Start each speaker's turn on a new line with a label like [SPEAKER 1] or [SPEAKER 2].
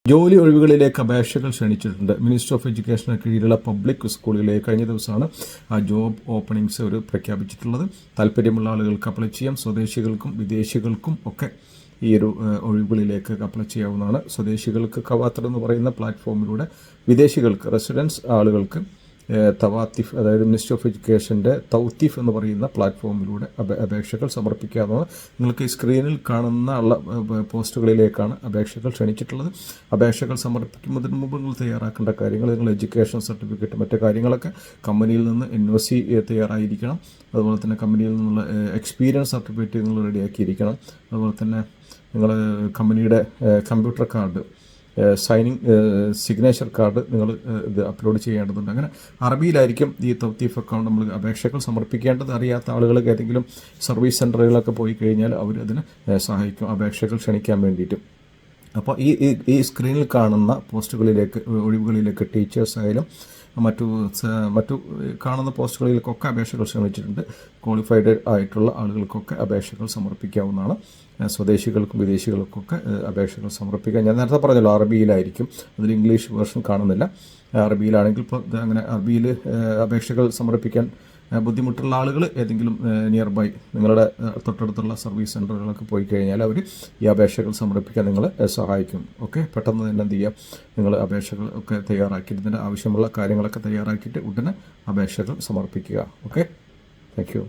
[SPEAKER 1] ജോലി ഒഴിവുകളിലേക്ക് അപേക്ഷകൾ ക്ഷണിച്ചിട്ടുണ്ട്. മിനിസ്റ്റർ ഓഫ് എഡ്യൂക്കേഷന് കീഴിലുള്ള പബ്ലിക് സ്കൂളുകളിലേക്ക് കഴിഞ്ഞ ദിവസമാണ് ആ ജോബ് ഓപ്പണിങ്സ് പ്രഖ്യാപിച്ചിട്ടുള്ളത്. താല്പര്യമുള്ള ആളുകൾക്ക് അപ്ലൈ ചെയ്യാം. സ്വദേശികൾക്കും വിദേശികൾക്കും ഒക്കെ ഈ ഒരു ഒഴിവുകളിലേക്ക് അപ്ലൈ ചെയ്യാവുന്നതാണ്. സ്വദേശികൾക്ക് കവാത്തർ എന്ന് പറയുന്ന പ്ലാറ്റ്ഫോമിലൂടെ, വിദേശികൾക്ക് റെസിഡൻസ് ആളുകൾക്ക് തവാത്തിഫ്, അതായത് മിനിസ്റ്റർ ഓഫ് എഡ്യൂക്കേഷൻ്റെ തൗത്തീഫ് എന്ന് പറയുന്ന പ്ലാറ്റ്ഫോമിലൂടെ അപേക്ഷകൾ സമർപ്പിക്കാവുന്നതാണ്. നിങ്ങൾക്ക് ഈ സ്ക്രീനിൽ കാണുന്ന പോസ്റ്റുകളിലേക്കാണ് അപേക്ഷകൾ ക്ഷണിച്ചിട്ടുള്ളത്. അപേക്ഷകൾ സമർപ്പിക്കുന്നതിന് മുമ്പ് നിങ്ങൾ തയ്യാറാക്കേണ്ട കാര്യങ്ങൾ, നിങ്ങൾ എഡ്യൂക്കേഷൻ സർട്ടിഫിക്കറ്റ് മറ്റു കാര്യങ്ങളൊക്കെ കമ്പനിയിൽ നിന്ന് NOC തയ്യാറായിരിക്കണം. അതുപോലെ തന്നെ കമ്പനിയിൽ നിന്നുള്ള എക്സ്പീരിയൻസ് സർട്ടിഫിക്കറ്റ് നിങ്ങൾ റെഡിയാക്കിയിരിക്കണം. അതുപോലെ തന്നെ നിങ്ങൾ കമ്പനിയുടെ കമ്പ്യൂട്ടർ കാർഡ്, സിഗ്നേച്ചർ കാർഡ് നിങ്ങൾ ഇത് അപ്ലോഡ് ചെയ്യേണ്ടതുണ്ട്. അങ്ങനെ അറബിയിലായിരിക്കും ഈ തൗത്തീഫ് അക്കൗണ്ട് നമ്മൾ അപേക്ഷകൾ സമർപ്പിക്കേണ്ടത്. അറിയാത്ത ആളുകൾക്ക് ഏതെങ്കിലും സർവീസ് സെൻ്ററുകളൊക്കെ പോയി കഴിഞ്ഞാൽ അവർ അതിന് സഹായിക്കും അപേക്ഷകൾ ക്ഷണിക്കാൻ വേണ്ടിയിട്ട്. അപ്പോൾ ഈ സ്ക്രീനിൽ കാണുന്ന പോസ്റ്റുകളിലേക്ക്, ഒഴിവുകളിലേക്ക് ടീച്ചേഴ്സ് ആയാലും മറ്റു കാണുന്ന പോസ്റ്റുകളിലേക്കൊക്കെ അപേക്ഷകൾ ക്ഷണിച്ചിട്ടുണ്ട്. ക്വാളിഫൈഡ് ആയിട്ടുള്ള ആളുകൾക്കൊക്കെ അപേക്ഷകൾ സമർപ്പിക്കാവുന്നതാണ്. സ്വദേശികൾക്കും വിദേശികൾക്കൊക്കെ അപേക്ഷകൾ സമർപ്പിക്കാം. ഞാൻ നേരത്തെ പറഞ്ഞല്ലോ അറബിയിലായിരിക്കും, അതിൽ ഇംഗ്ലീഷ് വേർഷൻ കാണുന്നില്ല. അറബിയിലാണെങ്കിൽ ഇപ്പോൾ അങ്ങനെ അറബിയിൽ അപേക്ഷകൾ സമർപ്പിക്കാൻ ബുദ്ധിമുട്ടുള്ള ആളുകൾ ഏതെങ്കിലും നിയർ ബൈ നിങ്ങളുടെ തൊട്ടടുത്തുള്ള സർവീസ് സെൻ്ററുകളൊക്കെ പോയി കഴിഞ്ഞാൽ അവർ ഈ അപേക്ഷകൾ സമർപ്പിക്കാൻ നിങ്ങളെ സഹായിക്കും. ഓക്കെ, പെട്ടെന്ന് തന്നെ എന്ത് ചെയ്യുക, നിങ്ങൾ അപേക്ഷകൾ ഒക്കെ തയ്യാറാക്കിയിട്ട് ഇതിൻ്റെ ആവശ്യമുള്ള കാര്യങ്ങളൊക്കെ തയ്യാറാക്കിയിട്ട് ഉടനെ അപേക്ഷകൾ സമർപ്പിക്കുക. Okay, thank you.